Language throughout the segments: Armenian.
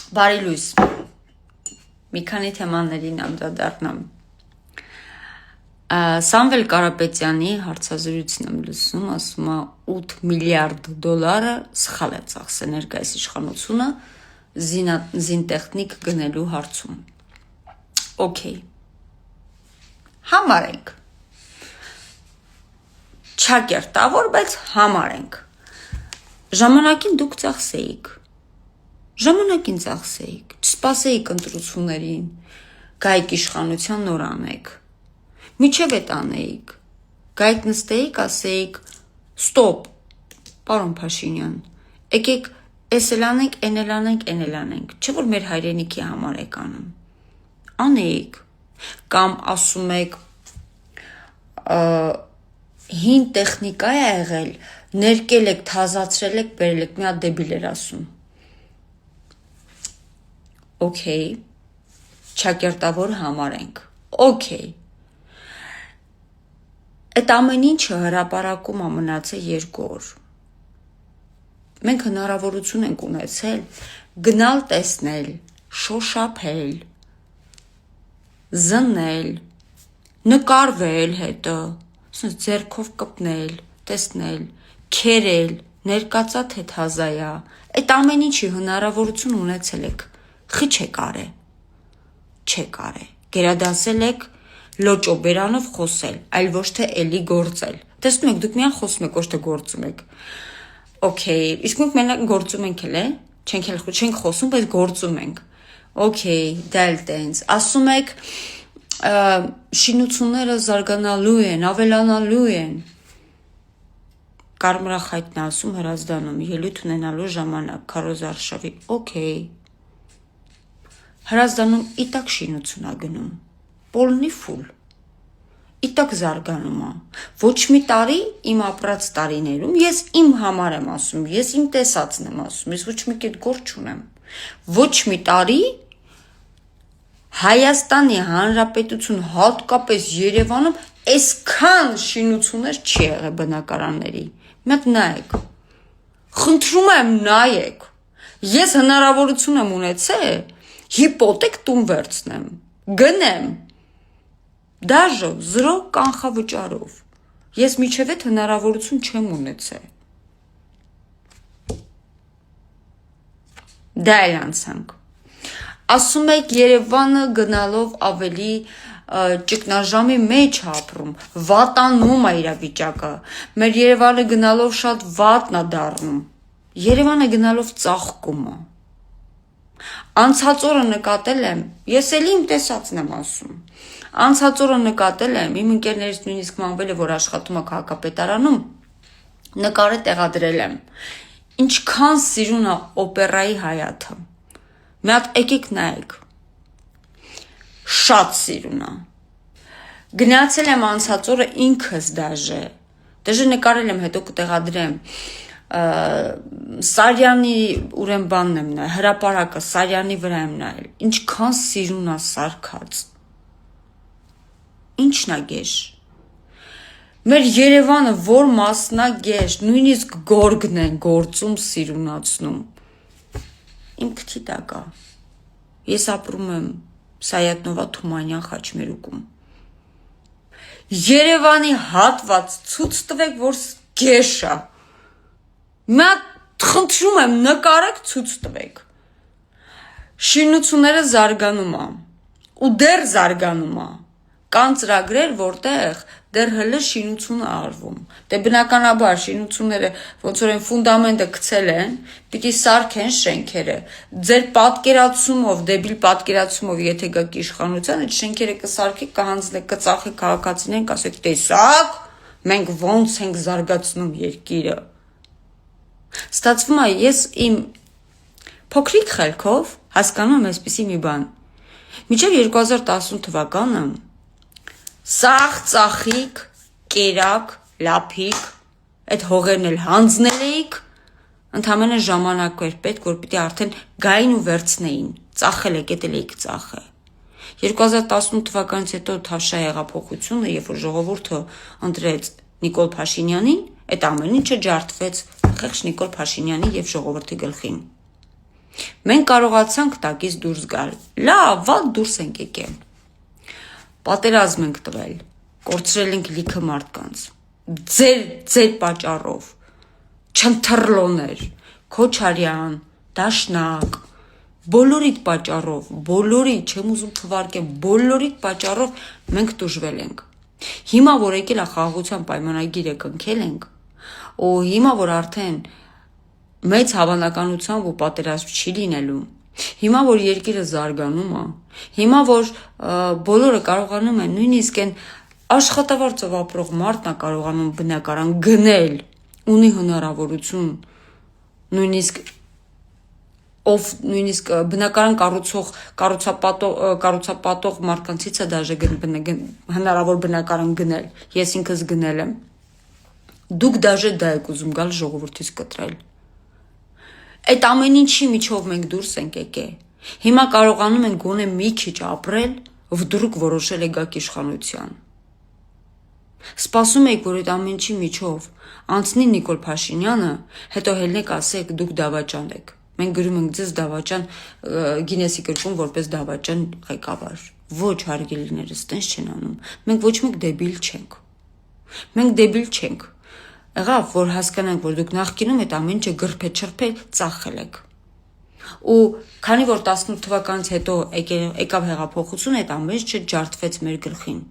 Բարի լույս, մի քանի թեմաներին անդրադառնամ։ Սամվել Կարապետյանի հարցազրույցն եմ լսում, ասում է 8 միլիարդ դոլարը սխալ է ծախսել ներկայիս իշխանությունը զինտեխնիկ գնելու հարցում։ Okay, համարենք, չակերտավոր, բայց համարենք, ժամանակին դուք ծախսեիք, չսպասեիք ընտրություններին, գայք իշխանության նոր անեք, միջև էտ անեիք, գայք նստեիք, ասեիք, ստոպ, պարոն Փաշինյան, եկեք էս էլ անենք, են էլ անենք, չէ որ մեր հայրենիքի համար եք անում, անեիք, կամ ասում եք, հին տեխնիկա է եղել, ներկել եք, թազացրել եք, բերել եք, մի հատ դեբիլ էր ասում, Okay, չակերտավոր համարենք, Okay, այդ ամեն ինչը հրապարակում մնացել 2 օր, մենք հնարավորություն ենք ունեցել, գնալ տեսնել, շոշափել, զննել, նկարվել հետը, ձեռքով կպնել, տեսնել, քերել, ներկացա թե թազայա, այդ ամեն ինչի հնարավորություն ունեցել եք, խի չեք արել, գերադասել եք լոճո բերանով խոսել, այլ ոչ թե էլի գործել, տեսնում եք, դուք միան խոսում եք, ոչ թե գործում եք, Okay, իսկ մենք մենակ գործում ենք էլ է, չենք խոսում, բայց գործում ենք, Okay, դա էլ տենց, ասում եք, շինությունները զարգանալու են, ավելանալու են, Կարմրախայտն ասում Հրազդանում, ելույթ ունենալու ժամանակ, Քարոզ Արշավի, Okay, Հրազդանում իտակ շինություն ա գնում, պոլնի ֆուլ, իտակ զարգանում ա, ոչ մի տարի իմ ապրած տարիներում, ես իմ համար եմ ասում, ես իմ տեսածն եմ ասում, ես ոչ մի կետ գործ չունեմ, ոչ մի տարի Հայաստանի Հանրապետություն հատկապես Երևանում այսքան շինություններ չի եղել բնակարանների, մի հատ նայեք, խնդրում եմ նայեք, ես հնարավորություն եմ ունեցել, հիպոթեք տուն վերցնեմ, գնեմ, դաժե 0 կանխավճարով, ես միջև այդ հնարավորություն չեմ ունեցել, դա էլ անցանք, ասում եք Երևանը գնալով ավելի ճգնաժամի մեջ ապրում, վատանում է իրավիճակը, մեր Երևանը գնալով շատ վատն է դառնում, Երևանը գնալով ծաղկում է, անցած օրը նկատել եմ, ես էլի իմ տեսածն եմ ասում, անցած օրը նկատել եմ, իմ ընկերներից նույնիսկ մանվել է, որ աշխատում է քաղաքապետարանում, նկարը տեղադրել եմ, ինչքան սիրուն է օպերայի Հայաթը, մի հատ եկեք նայեք, շատ սիրուն է, գնացել եմ անցած օրը ինքս դաժե նկարել եմ, հետո կտեղադրեմ, Սարյանի ուրեմն բանն եմ նայել, հրապարակը Սարյանի վրա եմ նայել, ինչքան սիրուն է սարքած, ինչն է գեշ, մեր Երևանը որ մասն է գեշ, նույնիսկ գորգն են գործում սիրունացնում, իմ քթի տակ է, ես ապրում եմ Սայաթնովա Թումանյան Խաչմերուկում, Երևանի հատված ցույց տվեք, որ գեշ է, մի հատ խնդրում եմ նկարեք ցույց տվեք, շինությունները զարգանում է, ու դեռ զարգանում է, կան ծրագրեր, որտեղ դեռ հլը շինություն է արվում, դե բնականաբար շինությունները ոնց որ են ֆունդամենտը գցել են, պիտի սարքեն շենքերը, ձեր պատկերացումով, դեբիլ պատկերացումով, եթե գաք իշխանության, այդ շենքերը կսարքեք, կհանձնեք, կծախեք քաղաքացիներին, կասեք, տեսակ, մենք ոնց ենք զարգացնում երկիրը, ստացվում է, ես իմ փոքրիկ խելքով հասկանում եմ այսպիսի մի բան, մինչև 2018 թվականը սաղ ծախիկ, կերակ, լափիկ, այդ հողերն էլ հանձնել էիք, ընդամենը ժամանակ էր պետք, որ պիտի արդեն գային ու վերցնեին, ծախել եք, էդ էլ էիք ծախը, 2018 թվականից հետո Թավշյա հեղափոխությունը, երբ որ ժողովուրդը ընտրեց Նիկոլ Փաշինյանին, այդ ամեն ինչը ջարդվեց խեղճ Նիկոլ Փաշինյանի և ժողովրդի գլխին։ Մենք կարողացանք տակից դուրս գալ։ Լավ, վատ դուրս ենք եկել։ Պատերազմ ենք տվել, կորցրել ենք լիքը մարդկանց։ Ձեր պատճառով, չընթռլոներ, Քոչարյան, Դաշնակ, բոլորիդ պատճառով, բոլորիդ, չեմ ուզում թվարկեմ, բոլորիդ պատճառով մենք տուժվել ենք։ Հիմա որ եկել է խաղաղության պայմանագիրը կնքել ենք, ու հիմա որ արդեն մեծ հավանականությամբ ու պատերազմ չի լինելու, հիմա որ երկիրը զարգանում է, հիմա որ բոլորը կարողանում են, նույնիսկ այն աշխատավարձով ապրող մարդն է կարողանում բնակարան գնել, ունի հնարավորություն, նույնիսկ բնակարան կառուցապատող մարդկանցից է դաժե հնարավոր բնակարան գնել, ես ինքս գնել եմ, դուք դաժե դա եք ուզում գալ ժողովրդից կտրել։ Այդ ամեն ինչի միջով մենք դուրս ենք եկել։ Հիմա կարողանում ենք գոնե մի քիչ ապրել, վդրուկ որոշել եք գաք իշխանության։ Սպասում եք, որ այդ ամեն ինչի միջով անցնի Նիկոլ Փաշինյանը, հետո հելնեք ասեք դուք դավաճան եք։ Մենք գրում ենք ձեզ դավաճան Գինեսի գրքում որպես դավաճան ղեկավար։ Ոչ հարգելիներս, տենց չեն անում։ Մենք ոչ մեկ դեբիլ չենք։ Մենք դեբիլ չենք։ Եղավ, որ հասկանանք, որ դուք նախկինում այդ ամեն ինչը գրփե-չրփե ծախել եք։ Ու քանի որ 18 թվականից հետո եկավ հեղափոխություն, այդ ամեն ինչը ջարդվեց մեր գլխին։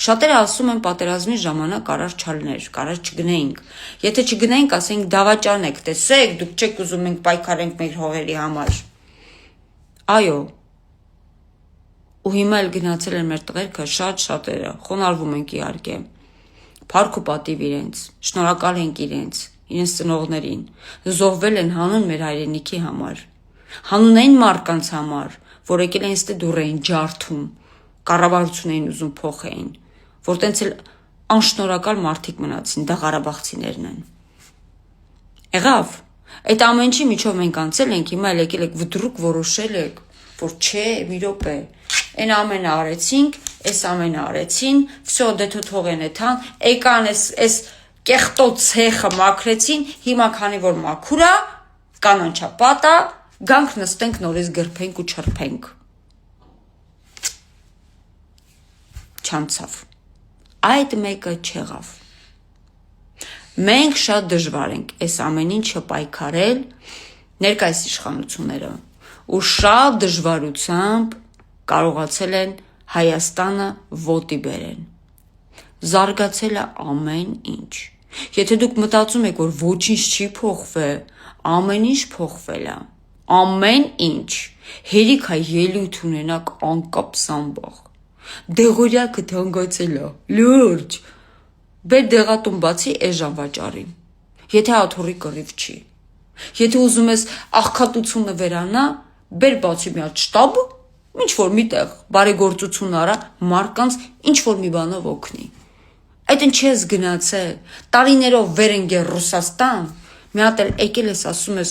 Շատերը ասում են պատերազմի ժամանակ կարար չալներ, կարար չգնեինք։ Եթե չգնեինք, ասենք դավաճան եք, տեսեք, դուք չեք ուզում մենք պայքարենք մեր հողերի համար։ Այո։ Ու հիմա էլ գնացել են մեր տղերքը շատերը, խոնարհվում ենք իհարկե։ Փառք ու պատիվ իրենց, շնորհակալ ենք իրենց ծնողներին, զոհվել են հանուն մեր հայրենիքի համար, հանուն այն մարդկանց համար, որ եկել են ստե դուռ էին ջարդում, կառավարություն էին ուզում փոխեին, որ տենց էլ անշնորհակալ մարդիկ մնացին, դա ղարաբաղցիներն են։ Եղավ, այդ ամեն ինչի միջով մենք անցել ենք, հիմա էլ եկել եք վդրուկ որոշել եք, որ չէ, մի րոպե, այն ամենը արեցինք, այս ամենը արեցին, վсё, դե թողեն էթան, եկան այս կեղտո ցեխը մաքրեցին, հիմա քանի որ մաքուր է, կանանչապատ է, գանք նստենք նորից գրփենք ու չրփենք։ Չանցավ։ Այդ մեկը չեղավ։ Մենք շատ դժվար ենք այս ամեն ինչը պայքարել ներկայիս իշխանությունները ու շատ դժվարությամբ կարողացել են Հայաստանը ոտի բերեն։ Զարգացել է ամեն ինչ։ Եթե դուք մտածում եք, որ ոչինչ չի փոխվել, ամեն ինչ փոխվել է։ Ամեն ինչ։ Հերիք է ելույթ ունենաք անկապ սամբաղ։ Դեղորյակը թանկացել է, լուրջ։ Բեր դեղատուն բացի էժան վաճառի։ Եթե աթոռի կռիվ չի։ Եթե ուզում ես աղքատությունը վերանա, բեր բացի մի հատ շտաբ, ինչ որ միտեղ բարեգործություն արա, մարկանց ինչ որ մի բանով օգնի։ Այդ ինչ ես գնացել, տարիներով վեր ենք Ռուսաստան, մի հատ էլ եկել ես ասում ես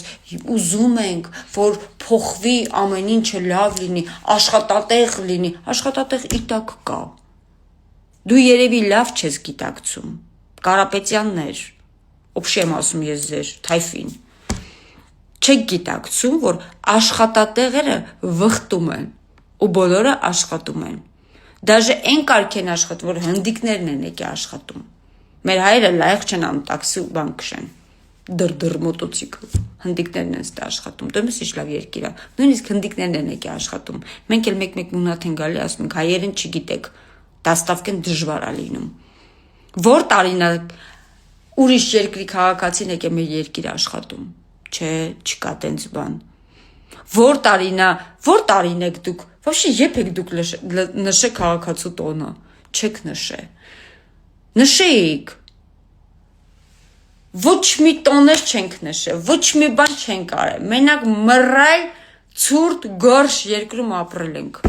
ուզում ենք, որ փոխվի ամեն ինչը լավ լինի, աշխատատեղ լինի, աշխատատեղ իտակ կա։ Դու երևի լավ չես գիտակցում, Կարապետյաններ, օբշե եմ ասում ես ձեր, թայֆին, չեք գիտակցում, որ աշխատատեղերը վխտում են, ու բոլորը աշխատում են։ Դաժե այն կարգ են աշխատում, որ հնդիկներն են եկի աշխատում։ Մեր հայերը լայեղ չեն անում տաքսի ու բան քշեն։ Դրդր մոտոցիկլ։ Հնդիկներն են ստե աշխատում։ Դու ես ինչ լավ երկիր է։ Նույնիսկ հնդիկներն են եկի աշխատում։ Մենք էլ մեկ-մեկ մունատ են գալի, ասում ենք հայերեն չգիտեք։ Դաստավկեն դժվար է լինում։ Որ տարին է ուրիշ երկրի քաղաքացին եկե մեր երկիր աշխատում։ Չէ, չկա տենց բան։ Որ տարին եք դուք, вообще երբ եք դուք նշեք քաղաքացու տոնը, չեք նշե։ Նշեիք։ Ոչ մի տոներ չենք նշե, ոչ մի բան չենք արել, մենակ մռայլ, ցուրտ, գորշ երկրում ապրել ենք։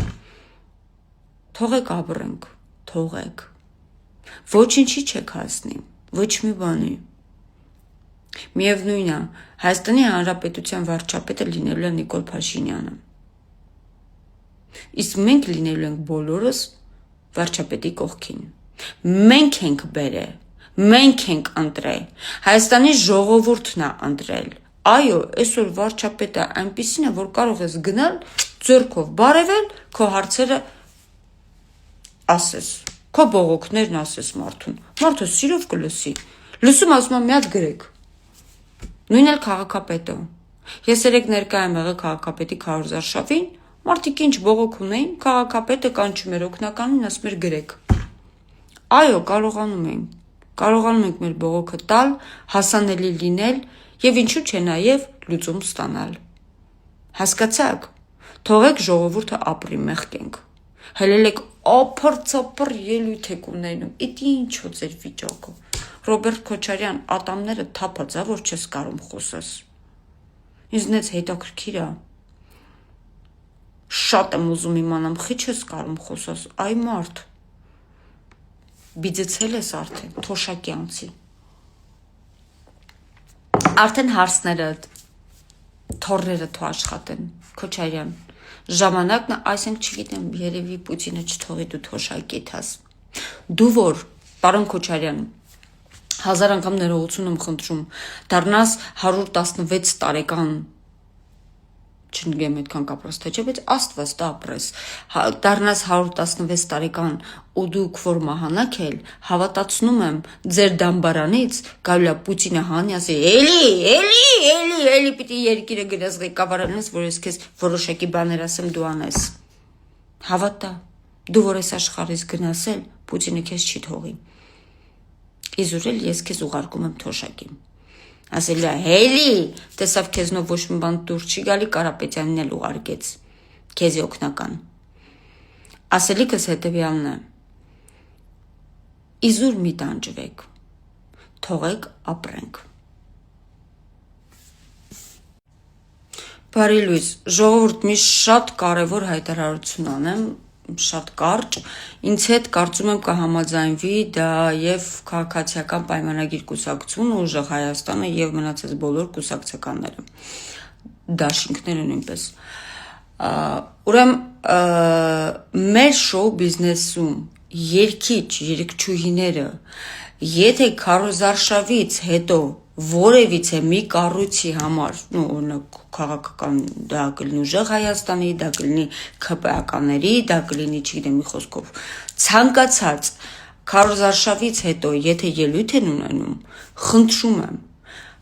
Թողեք ապրենք, թողեք։ Ոչինչի չեք հասնի, ոչ մի բանի։ Միևնույն է, Հայաստանի Հանրապետության վարչապետը լինելու է Նիկոլ Փաշինյանը։ Իսկ մենք լինելու ենք բոլորս վարչապետի կողքին։ Մենք ենք բերել, մենք ենք ընտրել, Հայաստանի ժողովուրդն է ընտրել, Այո, այսօր վարչապետը այնպիսին է, որ կարող ես գնալ ձեռքով բարևել, քո հարցերը ասես, քո բողոքներն ասես մարդուն։ Մարդը սիրով կլսի։ Լսում ասում եմ մի հատ գրեք։ Նույն էլ քաղաքապետը։ Ես երեք ներկա եմ եղել քաղաքապետի քարոզարշավին, մարդիկ ինչ բողոք ունեին, քաղաքապետը կանչում էր օգնականին, ասում էր գրեք։ Այո, կարողանում ենք մեր բողոքը տալ, հասանելի լինել եւ ինչու՞ չէ նաեւ լուծում ստանալ։ Հասկացաք, թողեք ժողովուրդը ապրի, մեղքենք։ Հելելեք ապրծապր ելույթ եք ունենում, իդի ինչո ձեր վիճակը։ Ռոբերտ Քոչարյան, ատամները թափած, որ չես կարում խոսես։ Ինձնից հետաքրքիր է։ Շատ եմ ուզում իմանամ, խի չես կարում խոսես, այ մարդ։ Բիձեցել ես արդեն, թոշակի անցի։ Արդեն հարցները, թորները թո աշխատեն, Քոչարյան։ Ժամանակն այսինք չգիտեմ, երևի Պուտինը չթողի դու թոշակի թաս։ Դու որ, պարոն Քոչարյան, 1000 անգամ ներողություն եմ խնդրում, դառնաս 116 տարեկան, չնգեմ այդքան կապրած թե չէ, բայց Աստված դա ապրես, դառնաս 116 տարեկան ու դուք որ մահանակ էլ, հավատացնում եմ ձեր դամբարանից գալու է Պուտինը հանի ասի, էլի պիտի երկիրը գրես ղեկավարանես, որ ես քեզ որոշակի բաներ ասեմ դու անես։ Հավատա, դու որ ես աշխարհից գնացել, Պուտինը քեզ չի թողի։ Իզուր էլ ես քեզ ուղարկում եմ թոշակի։ Ասել է, հելի, տեսավ քեզնով ոչ մի բան դուր չի գալի, Կարապետյանին էլ ուղարկեց, քեզի օգնական։ Ասելիքս հետևյալն է, իզուր մի տանջվեք, թողեք ապրենք։ Բարի լույս, ժողովուրդ մի շատ կարևոր հայտարարություն անեմ, շատ կարճ, ինձ հետ կարծում եմ կհամաձայնվի դա եւ քաղաքացիական պայմանագիր կուսակցությունը, ուժեղ Հայաստանը եւ մնացած բոլոր կուսակցականները, դաշինքները նույնպես։ Ուրեմն մեր շոու բիզնեսում երգիչ, երգչուհիները, եթե քարոզարշավից հետո որևիցե մի կառույցի համար, օրինակ քաղաքական, դա կլինի ուժեղ Հայաստանի, դա կլինի ՔՊԱ-կաների, դա կլինի, չգիտեմ, մի խոսքով, ցանկացած քարոզարշավից հետո, եթե ելույթ են ունենում, խնդրում եմ,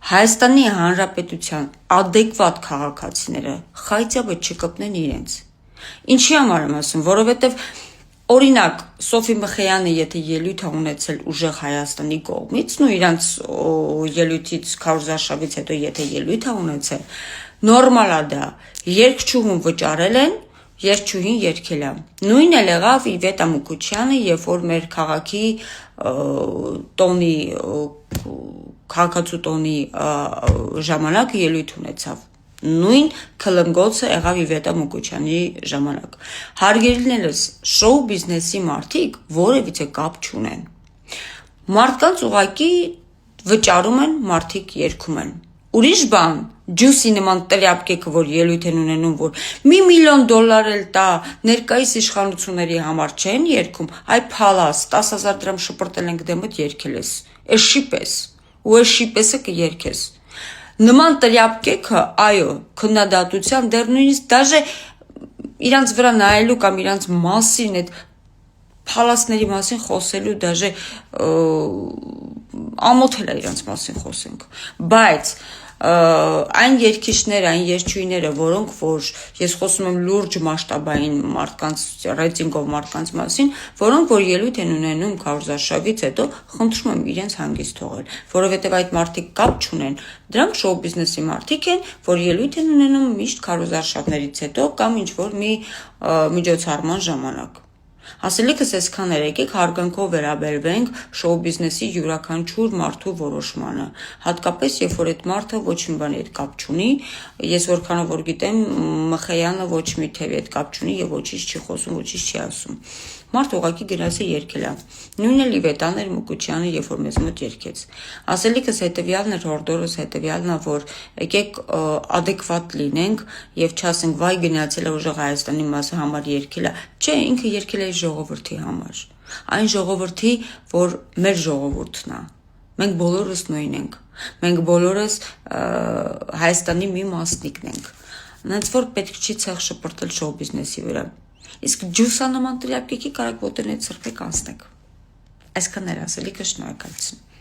Հայաստանի Հանրապետության adekvat քաղաքացիները խայտյաբը չկպնեն իրենց։ Ինչի համար եմ ասում, որովհետև օրինակ Սոֆի Մխեյանը եթե ելույթ է ունեցել ուժեղ Հայաստանի կողմից, իրանց ելույթից քարոզարշավից հետո եթե ելույթ է ունեցել, նորմալ է դա, երգչուհուն վճարել են, երգչուհին երգել է։ Նույնն էլ եղավ Իվետա Մուկուչյանը, երբ որ մեր քաղաքի տոնի քաղաքացու տոնի ժամանակ ելույթ ունեցավ։ Նույն քլնգոցը եղավ Իվետա Մուկուչյանի ժամանակ։ Հարգելիներս, շոու բիզնեսի մարդիկ որևիցե կապ չունեն։ Մարդկանց ուղակի վճարում են, մարդիկ երգում են։ Ուրիշ բան, ջուսի նման տրյապկեքը, որ ելույթ են ունենում, որ $1 միլիոն էլ տա ներկայիս իշխանությունների համար չեն երգում, այ փալաս 10,000 դրամ շպրտել ենք դեմդ երգել ես, էշի պես, ու էշի պեսը կերգես։ Նման տրյապկեքը, այո, քննադատության դեռ նույնիսկ դաժե իրանց վրա նայելու կամ իրանց մասին այդ փալասների մասին խոսելու դաժե ամոթել է իրանց մասին խոսենք, բայց այն երգիչները, այն երգչուհիները, որոնք որ ես խոսում եմ լուրջ մասշտաբային մարդկանց ռեյտինգով մարդկանց մասին, որոնք որ ելույթ են ունենում քարոզարշավից հետո, խնդրում եմ իրենց հանգիստ թողել, որովհետև այդ մարդիկ կապ չունեն, դրանք շոու բիզնեսի մարդիկ են, որ ելույթ են ունենում միշտ քարոզարշավներից հետո կամ ինչ որ մի միջոցառման ժամանակ։ Ասելիքս այսքան էր, եկեք հարգանքով վերաբերվենք շոու բիզնեսի յուրաքանչյուր մարդու որոշմանը, հատկապես երբ որ այդ մարդը ոչ մի բանի հետ կապ չունի, ես որքանով որ գիտեմ, Մխեյանը ոչ մի թևի հետ կապ չունի եւ ոչինչ չի խոսում, ոչինչ չի ասում։ Մարդ ուղակի գնաց է երգել է։ Նույնն էլ Իվետան էր Մուկուչյանը, երբ որ մեզ մոտ երգեց։ Ասելիքս հետեւյալն էր, հորդորս հետեւյալն է, որ եկեք adekvat լինենք եւ չասենք վայ գնացել է ուժեղ Հայաստանի մասը համար երգել է։ Չէ, ինքը երգել է ժողովրդի համար։ Այն ժողովրդի, որ մեր ժողովուրդն է։ Մենք բոլորս նույն ենք։ Մենք բոլորս Հայաստանի մի մասնիկն ենք։ Նենց որ պետք չի ցեղ շպրտել շոու բիզնեսի վրա։ Իսկ ջուսանման տրյապկիկի կարակ ոտերնից սրբեք անցնեք։ Այսքան էր ասելիքը, շնորհակալություն։